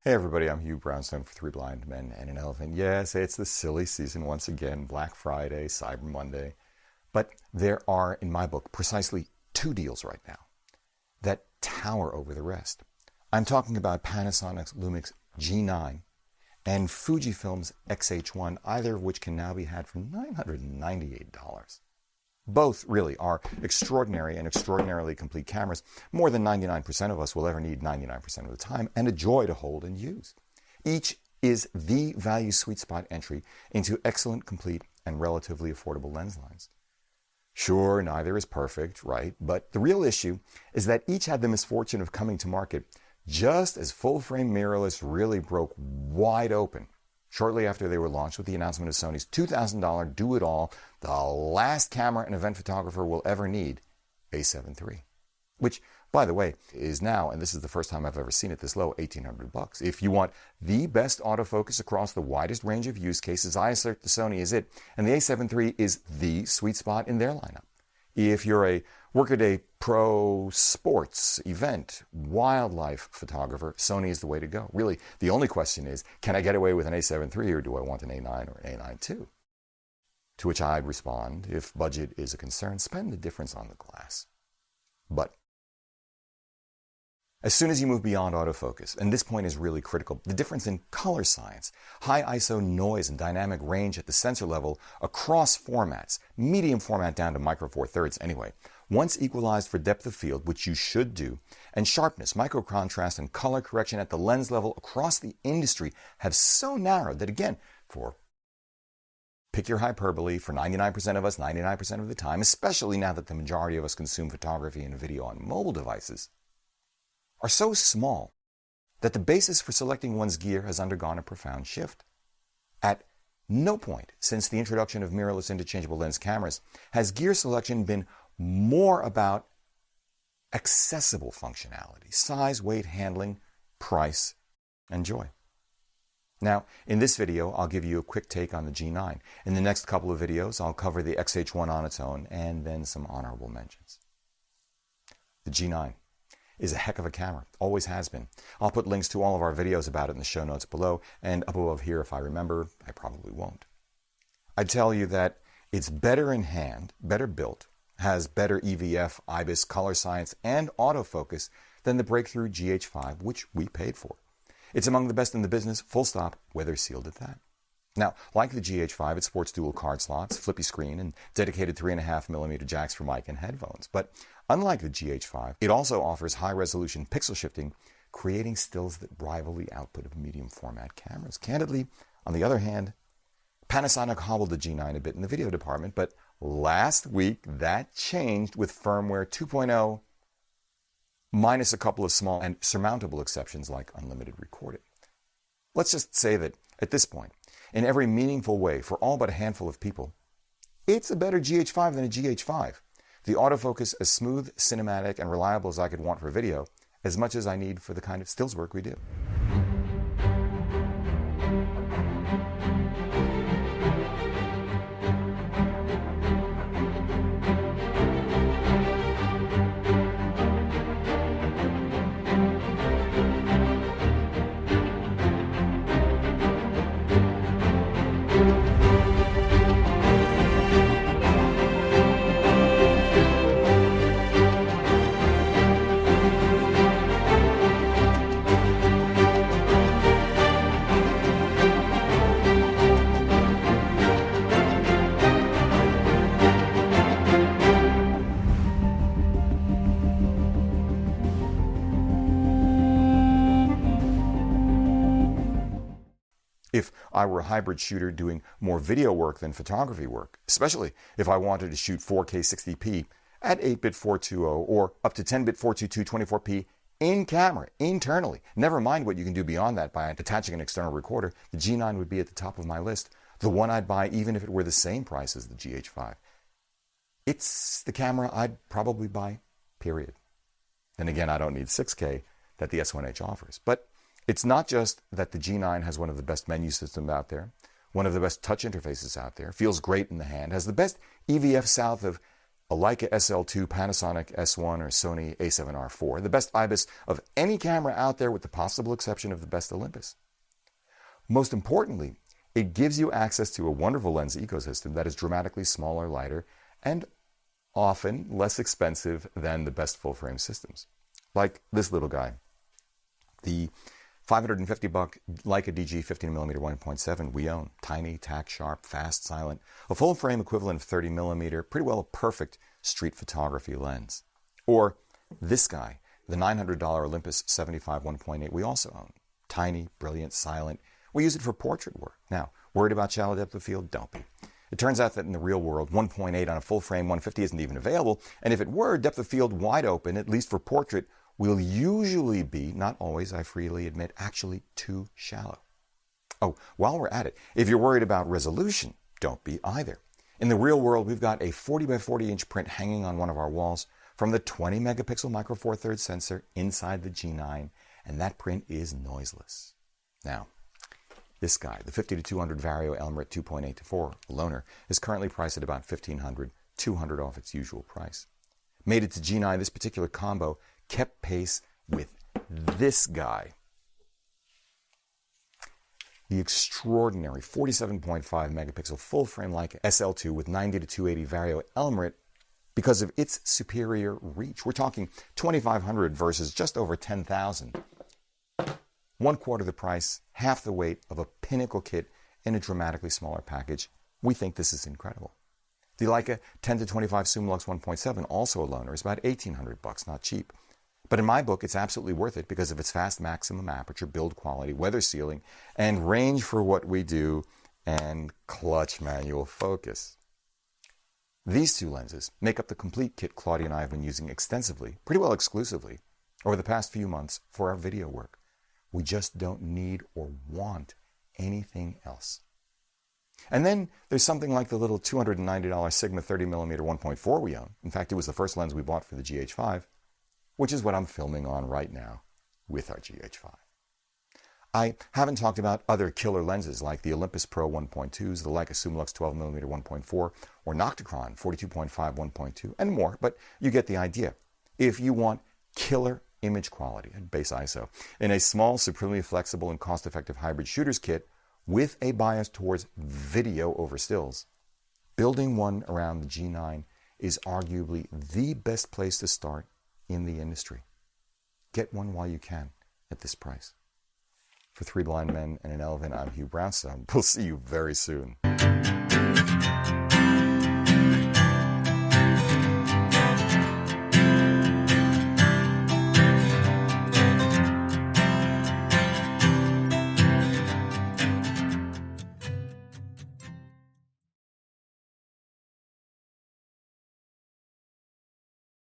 Hey everybody, I'm Hugh Brownstone for Three Blind Men and an Elephant. Yes, it's the silly season once again, Black Friday, Cyber Monday. But there are, in my book, precisely two deals right now that tower over the rest. I'm talking about Panasonic's Lumix G9 and Fujifilm's X-H1, either of which can now be had for $998. Both really are extraordinary and extraordinarily complete cameras. More than 99% of us will ever need 99% of the time, and a joy to hold and use. Each is the value sweet spot entry into excellent, complete, and relatively affordable lens lines. Sure, neither is perfect, right? But the real issue is that each had the misfortune of coming to market just as full-frame mirrorless really broke wide open shortly after they were launched with the announcement of Sony's $2,000 do-it-all, the last camera an event photographer will ever need, A7 III. Which, by the way, is now, and this is the first time I've ever seen it this low, $1,800. If you want the best autofocus across the widest range of use cases, I assert the Sony is it, and the A7 III is the sweet spot in their lineup. If you're a workaday pro sports, event, wildlife photographer, Sony is the way to go. Really, the only question is, can I get away with an A7 III or do I want an A9 or an A9 II? To which I'd respond, if budget is a concern, spend the difference on the glass. But as soon as you move beyond autofocus, and this point is really critical, the difference in color science, high ISO noise and dynamic range at the sensor level across formats, medium format down to micro four thirds anyway, once equalized for depth of field, which you should do, and sharpness, micro contrast, and color correction at the lens level across the industry have so narrowed that, again, for pick your hyperbole, for 99% of us, 99% of the time, especially now that the majority of us consume photography and video on mobile devices, are so small that the basis for selecting one's gear has undergone a profound shift. At no point since the introduction of mirrorless interchangeable lens cameras has gear selection been more about accessible functionality, size, weight, handling, price, and joy. Now, in this video, I'll give you a quick take on the G9. In the next couple of videos, I'll cover the X-H1 on its own and then some honorable mentions. The G9 is a heck of a camera, always has been. I'll put links to all of our videos about it in the show notes below, and up above here if I remember. I probably won't. I'd tell you that it's better in hand, better built, has better EVF, IBIS, color science, and autofocus than the breakthrough GH5, which we paid for. It's among the best in the business, full stop, weather sealed at that. Now, like the GH5, it sports dual card slots, flippy screen, and dedicated 3.5mm jacks for mic and headphones. But unlike the GH5, it also offers high-resolution pixel shifting, creating stills that rival the output of medium-format cameras. Candidly, on the other hand, Panasonic hobbled the G9 a bit in the video department, but last week that changed with firmware 2.0, minus a couple of small and surmountable exceptions like unlimited recording. Let's just say that at this point, in every meaningful way for all but a handful of people, it's a better GH5 than a GH5. The autofocus as smooth, cinematic, and reliable as I could want for video, as much as I need for the kind of stills work we do. If I were a hybrid shooter doing more video work than photography work, especially if I wanted to shoot 4K 60p at 8-bit 420 or up to 10-bit 422 24p in camera, internally, never mind what you can do beyond that by attaching an external recorder, the G9 would be at the top of my list, the one I'd buy even if it were the same price as the GH5. It's the camera I'd probably buy, period. And again, I don't need 6K that the S1H offers, but it's not just that the G9 has one of the best menu systems out there, one of the best touch interfaces out there, feels great in the hand, has the best EVF south of a Leica SL2, Panasonic S1, or Sony A7R4, the best IBIS of any camera out there with the possible exception of the best Olympus. Most importantly, it gives you access to a wonderful lens ecosystem that is dramatically smaller, lighter, and often less expensive than the best full-frame systems. Like this little guy, the $550 Leica DG 15mm 1.7 we own. Tiny, tack sharp, fast, silent. A full-frame equivalent of 30mm, pretty well a perfect street photography lens. Or this guy, the $900 Olympus 75 1.8 we also own. Tiny, brilliant, silent. We use it for portrait work. Now, worried about shallow depth of field? Don't be. It turns out that in the real world, 1.8 on a full-frame 150 isn't even available, and if it were, depth of field wide open, at least for portrait, will usually be, not always, I freely admit, actually too shallow. Oh, while we're at it, if you're worried about resolution, don't be either. In the real world, we've got a 40 by 40 inch print hanging on one of our walls from the 20 megapixel micro four thirds sensor inside the G9, and that print is noiseless. Now, this guy, the 50 to 200 Vario Elmrit 2.8 to 4 loaner, is currently priced at about $1,500, $200 off its usual price. Made it to G9, this particular combo kept pace with this guy, the extraordinary 47.5 megapixel full-frame Leica SL2 with 90 to 280 Vario Elmrit because of its superior reach. We're talking 2,500 versus just over 10,000. 1/4 the price, half the weight of a pinnacle kit in a dramatically smaller package. We think this is incredible. The Leica 10 to 25 Sumlux 1.7, also a loaner, is about $1,800, not cheap. But in my book, it's absolutely worth it because of its fast maximum aperture, build quality, weather sealing, and range for what we do, and clutch manual focus. These two lenses make up the complete kit Claudia and I have been using extensively, pretty well exclusively, over the past few months for our video work. We just don't need or want anything else. And then there's something like the little $290 Sigma 30mm 1.4 we own. In fact, it was the first lens we bought for the GH5, which is what I'm filming on right now with our GH5. I haven't talked about other killer lenses like the Olympus Pro 1.2s, the Leica Sumlux 12mm 1.4, or Nocticron 42.5 1.2, and more, but you get the idea. If you want killer image quality at base ISO in a small, supremely flexible, and cost-effective hybrid shooter's kit with a bias towards video over stills, building one around the G9 is arguably the best place to start in the industry. Get one while you can at this price. For Three Blind Men and an Elephant, I'm Hugh Brownstone. We'll see you very soon.